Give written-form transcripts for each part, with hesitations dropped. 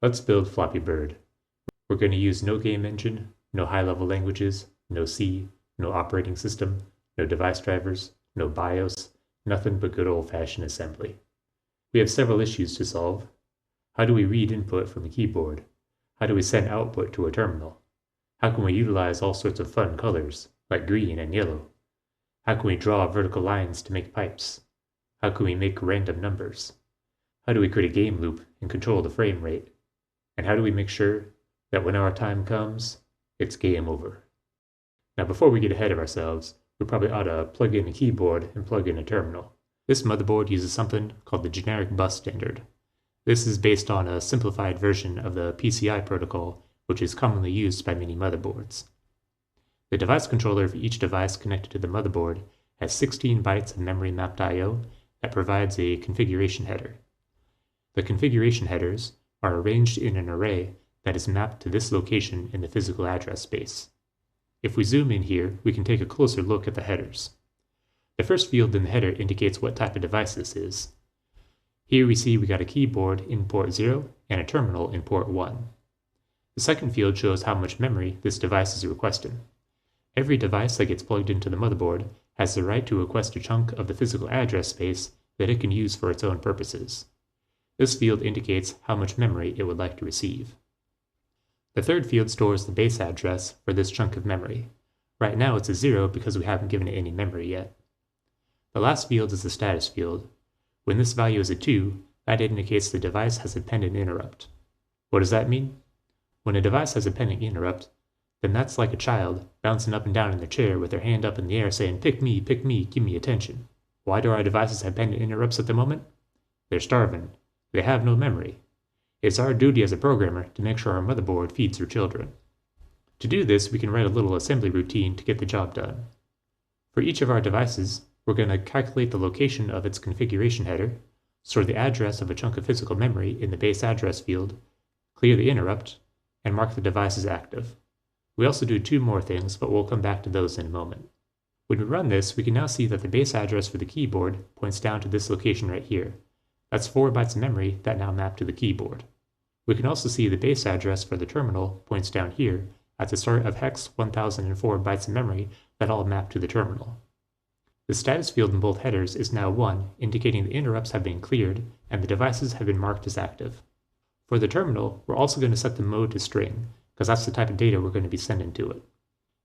Let's build Flappy Bird. We're going to use no game engine, no high-level languages, no C, no operating system, no device drivers, no BIOS, nothing but good old-fashioned assembly. We have several issues to solve. How do we read input from a keyboard? How do we send output to a terminal? How can we utilize all sorts of fun colors, like green and yellow? How can we draw vertical lines to make pipes? How can we make random numbers? How do we create a game loop and control the frame rate? And how do we make sure that when our time comes, it's game over? Now, before we get ahead of ourselves, we probably ought to plug in a keyboard and plug in a terminal. This motherboard uses something called the generic bus standard. This is based on a simplified version of the PCI protocol, which is commonly used by many motherboards. The device controller for each device connected to the motherboard has 16 bytes of memory mapped I/O that provides a configuration header. The configuration headers are arranged in an array that is mapped to this location in the physical address space. If we zoom in here, we can take a closer look at the headers. The first field in the header indicates what type of device this is. Here we see we got a keyboard in port 0 and a terminal in port 1. The second field shows how much memory this device is requesting. Every device that gets plugged into the motherboard has the right to request a chunk of the physical address space that it can use for its own purposes. This field indicates how much memory it would like to receive. The third field stores the base address for this chunk of memory. Right now it's a 0 because we haven't given it any memory yet. The last field is the status field. When this value is a 2, that indicates the device has a pending interrupt. What does that mean? When a device has a pending interrupt, then that's like a child bouncing up and down in their chair with their hand up in the air saying, pick me, give me attention. Why do our devices have pending interrupts at the moment? They're starving. They have no memory. It's our duty as a programmer to make sure our motherboard feeds her children. To do this, we can write a little assembly routine to get the job done. For each of our devices, we're going to calculate the location of its configuration header, store the address of a chunk of physical memory in the base address field, clear the interrupt, and mark the device as active. We also do 2 more things, but we'll come back to those in a moment. When we run this, we can now see that the base address for the keyboard points down to this location right here. That's 4 bytes of memory that now map to the keyboard. We can also see the base address for the terminal points down here at the start of hex 1004 bytes of memory that all map to the terminal. The status field in both headers is now 1, indicating the interrupts have been cleared and the devices have been marked as active. For the terminal, we're also going to set the mode to string, because that's the type of data we're going to be sending to it.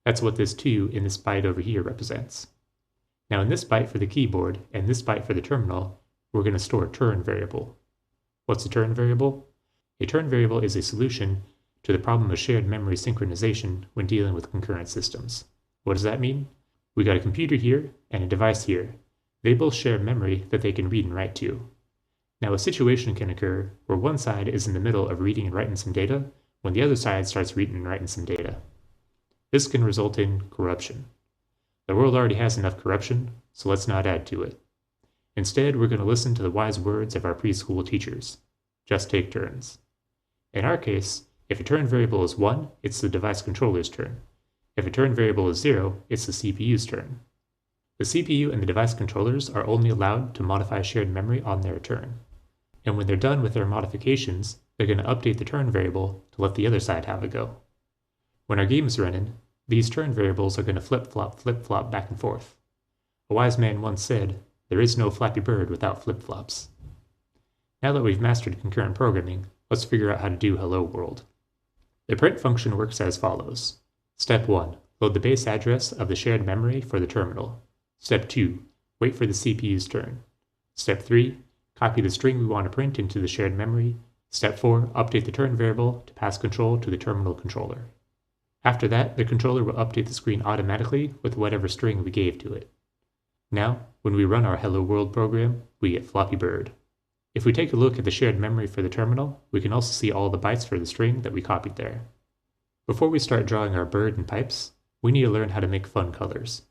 That's what this 2 in this byte over here represents. Now in this byte for the keyboard and this byte for the terminal, we're going to store a turn variable. What's a turn variable? A turn variable is a solution to the problem of shared memory synchronization when dealing with concurrent systems. What does that mean? We got a computer here and a device here. They both share memory that they can read and write to. Now a situation can occur where one side is in the middle of reading and writing some data when the other side starts reading and writing some data. This can result in corruption. The world already has enough corruption, so let's not add to it. Instead, we're going to listen to the wise words of our preschool teachers. Just take turns. In our case, if a turn variable is 1, it's the device controller's turn. If a turn variable is 0, it's the CPU's turn. The CPU and the device controllers are only allowed to modify shared memory on their turn. And when they're done with their modifications, they're going to update the turn variable to let the other side have a go. When our game is running, these turn variables are going to flip-flop back and forth. A wise man once said, there is no Flappy Bird without flip-flops. Now that we've mastered concurrent programming, let's figure out how to do Hello World. The print function works as follows. Step 1. Load the base address of the shared memory for the terminal. Step 2. Wait for the CPU's turn. Step 3. Copy the string we want to print into the shared memory. Step 4. Update the turn variable to pass control to the terminal controller. After that, the controller will update the screen automatically with whatever string we gave to it. Now, when we run our Hello World program, we get Flappy Bird. If we take a look at the shared memory for the terminal, we can also see all the bytes for the string that we copied there. Before we start drawing our bird and pipes, we need to learn how to make fun colors.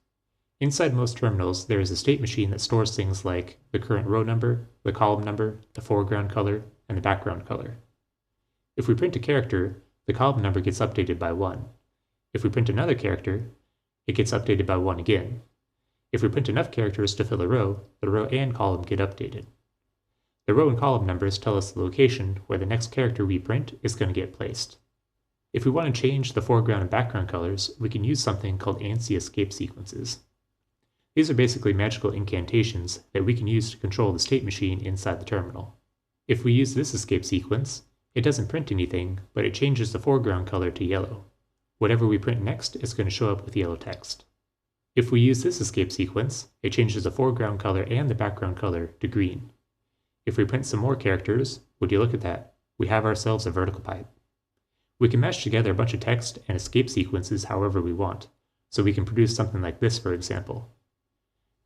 Inside most terminals, there is a state machine that stores things like the current row number, the column number, the foreground color, and the background color. If we print a character, the column number gets updated by 1. If we print another character, it gets updated by 1 again. If we print enough characters to fill a row, the row and column get updated. The row and column numbers tell us the location where the next character we print is going to get placed. If we want to change the foreground and background colors, we can use something called ANSI escape sequences. These are basically magical incantations that we can use to control the state machine inside the terminal. If we use this escape sequence, it doesn't print anything, but it changes the foreground color to yellow. Whatever we print next is going to show up with yellow text. If we use this escape sequence, it changes the foreground color and the background color to green. If we print some more characters, would you look at that? We have ourselves a vertical pipe. We can mesh together a bunch of text and escape sequences however we want, so we can produce something like this, for example.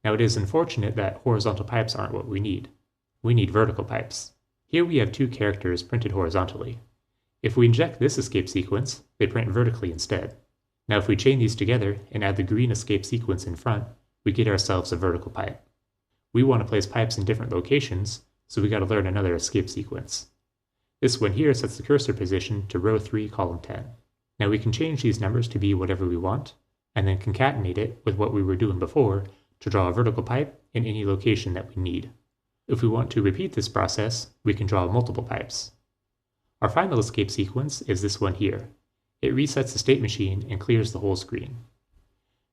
Now it is unfortunate that horizontal pipes aren't what we need. We need vertical pipes. Here we have two characters printed horizontally. If we inject this escape sequence, they print vertically instead. Now if we chain these together and add the green escape sequence in front, we get ourselves a vertical pipe. We want to place pipes in different locations, so we got to learn another escape sequence. This one here sets the cursor position to row 3, column 10. Now we can change these numbers to be whatever we want, and then concatenate it with what we were doing before to draw a vertical pipe in any location that we need. If we want to repeat this process, we can draw multiple pipes. Our final escape sequence is this one here. It resets the state machine and clears the whole screen.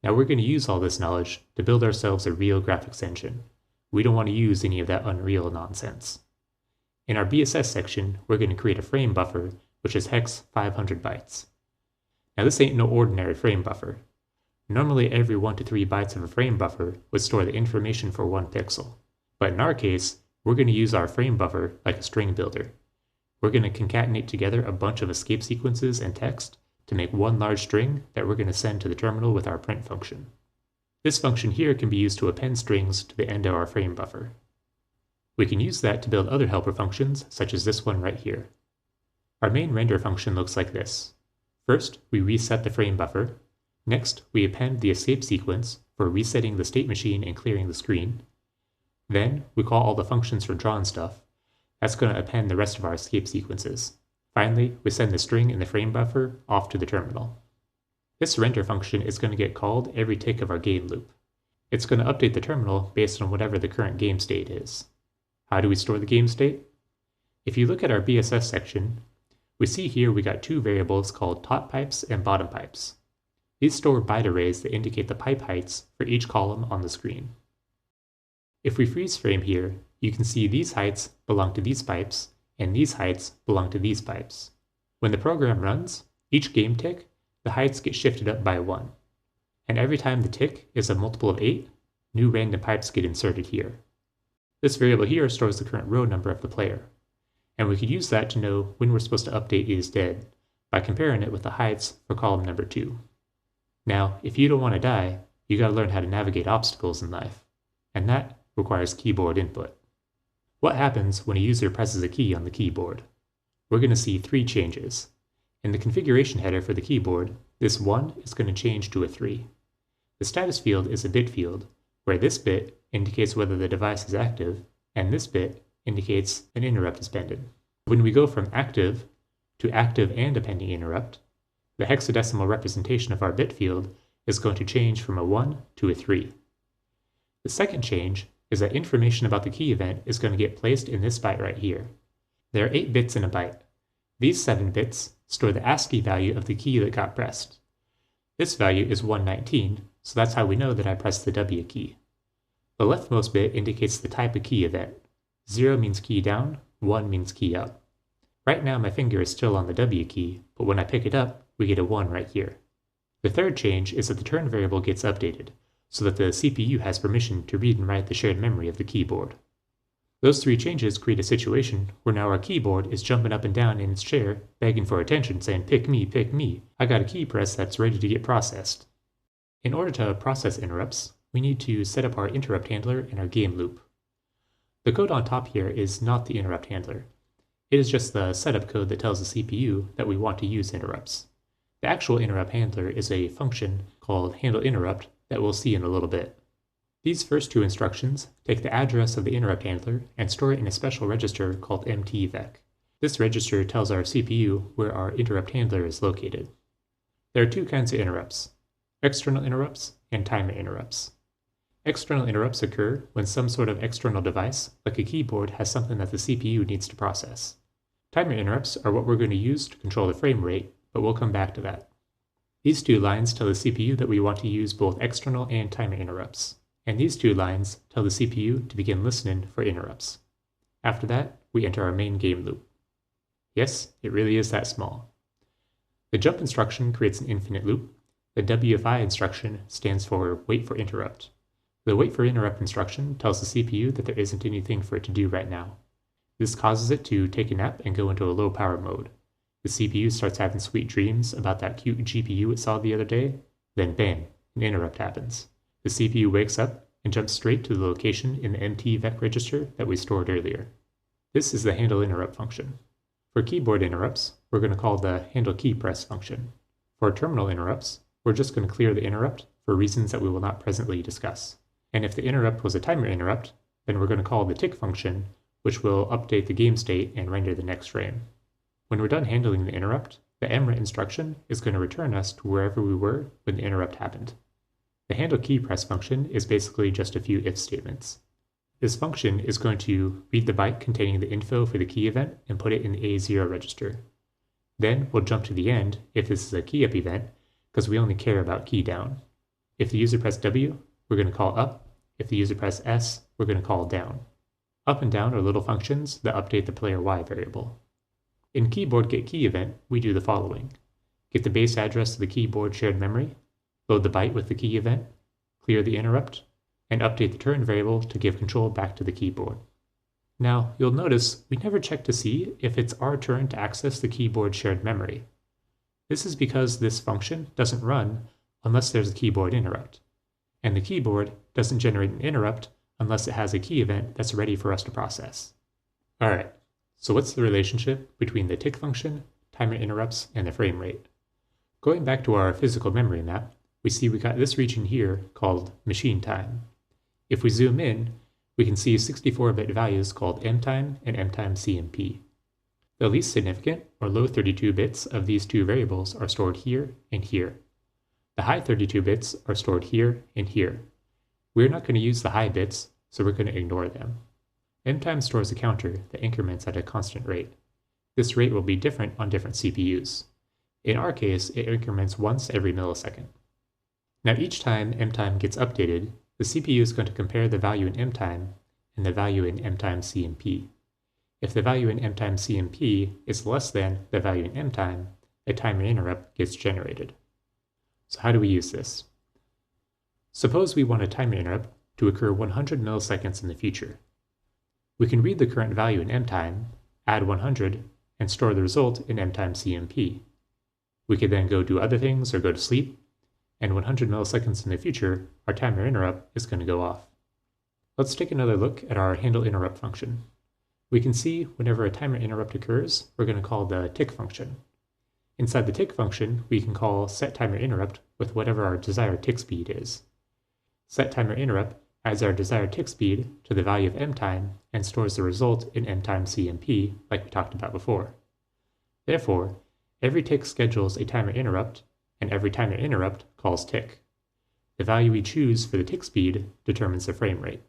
Now we're going to use all this knowledge to build ourselves a real graphics engine. We don't want to use any of that Unreal nonsense. In our BSS section, we're going to create a frame buffer, which is hex 500 bytes. Now this ain't no ordinary frame buffer. Normally every 1 to 3 bytes of a frame buffer would store the information for 1 pixel. But in our case, we're going to use our frame buffer like a string builder. We're going to concatenate together a bunch of escape sequences and text to make one large string that we're going to send to the terminal with our print function. This function here can be used to append strings to the end of our frame buffer. We can use that to build other helper functions, such as this one right here. Our main render function looks like this. First, we reset the frame buffer. Next, we append the escape sequence for resetting the state machine and clearing the screen. Then, we call all the functions for drawing stuff. That's going to append the rest of our escape sequences. Finally, we send the string in the frame buffer off to the terminal. This render function is going to get called every tick of our game loop. It's going to update the terminal based on whatever the current game state is. How do we store the game state? If you look at our BSS section, we see here we got two variables called top pipes and bottom pipes. These store byte arrays that indicate the pipe heights for each column on the screen. If we freeze frame here, you can see these heights belong to these pipes, and these heights belong to these pipes. When the program runs, each game tick, the heights get shifted up by 1. And every time the tick is a multiple of 8, new random pipes get inserted here. This variable here stores the current row number of the player, and we could use that to know when we're supposed to update is dead by comparing it with the heights for column number 2. Now, if you don't want to die, you got to learn how to navigate obstacles in life, and that requires keyboard input. What happens when a user presses a key on the keyboard? We're going to see 3 changes. In the configuration header for the keyboard, this 1 is going to change to a 3. The status field is a bit field, where this bit indicates whether the device is active, and this bit indicates an interrupt is pending. When we go from active to active and a pending interrupt, the hexadecimal representation of our bit field is going to change from a 1 to a 3. The second change is that information about the key event is going to get placed in this byte right here. There are 8 bits in a byte. These 7 bits store the ASCII value of the key that got pressed. This value is 119, so that's how we know that I pressed the W key. The leftmost bit indicates the type of key event. 0 means key down, 1 means key up. Right now my finger is still on the W key, but when I pick it up, we get a 1 right here. The third change is that the turn variable gets updated, so that the CPU has permission to read and write the shared memory of the keyboard. Those 3 changes create a situation where now our keyboard is jumping up and down in its chair, begging for attention, saying, pick me, I got a key press that's ready to get processed. In order to process interrupts, we need to set up our interrupt handler in our game loop. The code on top here is not the interrupt handler. It is just the setup code that tells the CPU that we want to use interrupts. The actual interrupt handler is a function called handleInterrupt that we'll see in a little bit. These first 2 instructions take the address of the interrupt handler and store it in a special register called mtvec. This register tells our CPU where our interrupt handler is located. There are 2 kinds of interrupts: external interrupts and timer interrupts. External interrupts occur when some sort of external device, like a keyboard, has something that the CPU needs to process. Timer interrupts are what we're going to use to control the frame rate, but we'll come back to that. These two lines tell the CPU that we want to use both external and timer interrupts, and these two lines tell the CPU to begin listening for interrupts. After that, we enter our main game loop. Yes, it really is that small. The jump instruction creates an infinite loop. The WFI instruction stands for wait for interrupt. The wait for interrupt instruction tells the CPU that there isn't anything for it to do right now. This causes it to take a nap and go into a low power mode. The CPU starts having sweet dreams about that cute GPU it saw the other day, then bam, an interrupt happens. The CPU wakes up and jumps straight to the location in the MT-VEC register that we stored earlier. This is the handle interrupt function. For keyboard interrupts, we're going to call the handle key press function. For terminal interrupts, we're just going to clear the interrupt for reasons that we will not presently discuss. And if the interrupt was a timer interrupt, then we're going to call the tick function, which will update the game state and render the next frame. When we're done handling the interrupt, the mret instruction is going to return us to wherever we were when the interrupt happened. The handle key press function is basically just a few if statements. This function is going to read the byte containing the info for the key event and put it in the A0 register. Then we'll jump to the end if this is a key up event, because we only care about key down. If the user pressed W, we're going to call up. If the user pressed S, we're going to call down. Up and down are little functions that update the player Y variable. In keyboard get key event, we do the following. Get the base address of the keyboard shared memory, load the byte with the key event, clear the interrupt, and update the turn variable to give control back to the keyboard. Now, you'll notice we never check to see if it's our turn to access the keyboard shared memory. This is because this function doesn't run unless there's a keyboard interrupt, and the keyboard doesn't generate an interrupt unless it has a key event that's ready for us to process. Alright, so what's the relationship between the tick function, timer interrupts, and the frame rate? Going back to our physical memory map, we see we got this region here called machine time. If we zoom in, we can see 64-bit values called mtime and mtime CMP. The least significant, or low 32 bits of these two variables are stored here and here. The high 32 bits are stored here and here. We're not going to use the high bits, so we're going to ignore them. mtime stores a counter that increments at a constant rate. This rate will be different on different CPUs. In our case, it increments once every millisecond. Now each time mtime gets updated, the CPU is going to compare the value in mtime and the value in mtime CMP. If the value in mtime CMP is less than the value in mtime, a timer interrupt gets generated. So how do we use this? Suppose we want a timer interrupt to occur 100 milliseconds in the future. We can read the current value in mtime, add 100, and store the result in mtime CMP. We could then go do other things or go to sleep, and 100 milliseconds in the future, our timer interrupt is going to go off. Let's take another look at our handle interrupt function. We can see whenever a timer interrupt occurs, we're going to call the tick function. Inside the tick function, we can call set timer interrupt with whatever our desired tick speed is. Set timer interrupt adds our desired tick speed to the value of mtime and stores the result in mtime CMP like we talked about before. Therefore, every tick schedules a timer interrupt, and every timer interrupt calls tick. The value we choose for the tick speed determines the frame rate.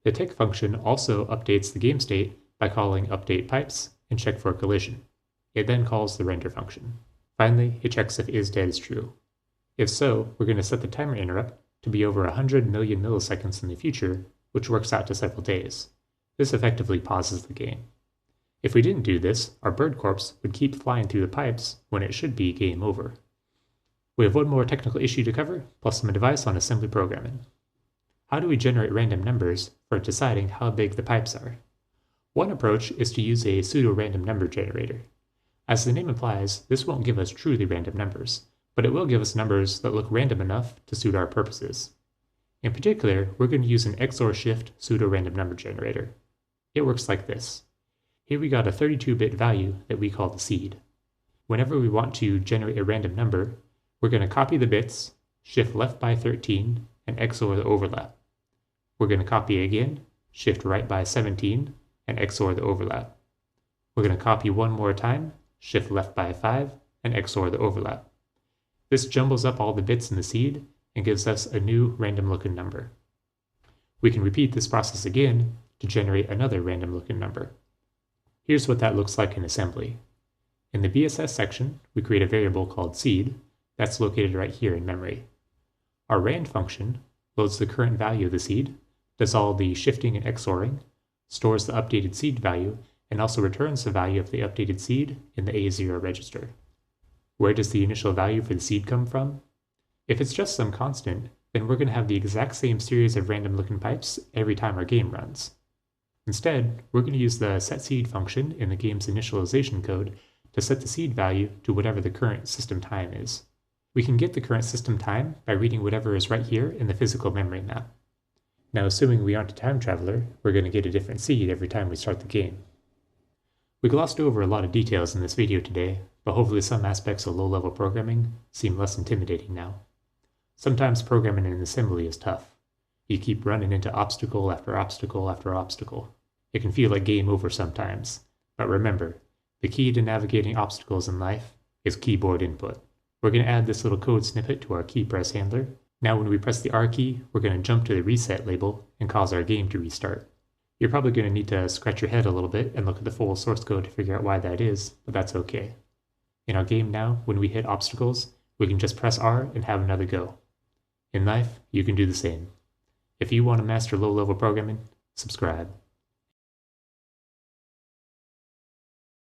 The tick function also updates the game state by calling update pipes and check for collision. It then calls the render function. Finally, it checks if isDead is true. If so, we're going to set the timer interrupt to be over 100 million milliseconds in the future, which works out to several days. This effectively pauses the game. If we didn't do this, our bird corpse would keep flying through the pipes when it should be game over. We have one more technical issue to cover, plus some advice on assembly programming. How do we generate random numbers for deciding how big the pipes are? One approach is to use a pseudo-random number generator. As the name implies, this won't give us truly random numbers, but it will give us numbers that look random enough to suit our purposes. In particular, we're going to use an XOR shift pseudo-random number generator. It works like this. Here we got a 32-bit value that we call the seed. Whenever we want to generate a random number, we're going to copy the bits, shift left by 13, and XOR the overlap. We're going to copy again, shift right by 17, and XOR the overlap. We're going to copy one more time, shift left by 5, and XOR the overlap. This jumbles up all the bits in the seed and gives us a new random looking number. We can repeat this process again to generate another random looking number. Here's what that looks like in assembly. In the BSS section, we create a variable called seed that's located right here in memory. Our rand function loads the current value of the seed, does all the shifting and XORing, stores the updated seed value, and also returns the value of the updated seed in the A0 register. Where does the initial value for the seed come from? If it's just some constant, then we're going to have the exact same series of random looking pipes every time our game runs. Instead, we're going to use the setSeed function in the game's initialization code to set the seed value to whatever the current system time is. We can get the current system time by reading whatever is right here in the physical memory map. Now, assuming we aren't a time traveler, we're going to get a different seed every time we start the game. We glossed over a lot of details in this video today, but hopefully some aspects of low-level programming seem less intimidating now. Sometimes programming in assembly is tough. You keep running into obstacle after obstacle after obstacle. It can feel like game over sometimes, but remember, the key to navigating obstacles in life is keyboard input. We're going to add this little code snippet to our key press handler. Now when we press the R key, we're going to jump to the reset label and cause our game to restart. You're probably going to need to scratch your head a little bit and look at the full source code to figure out why that is, but that's okay. In our game now, when we hit obstacles, we can just press R and have another go. In life, you can do the same. If you want to master low-level programming, subscribe.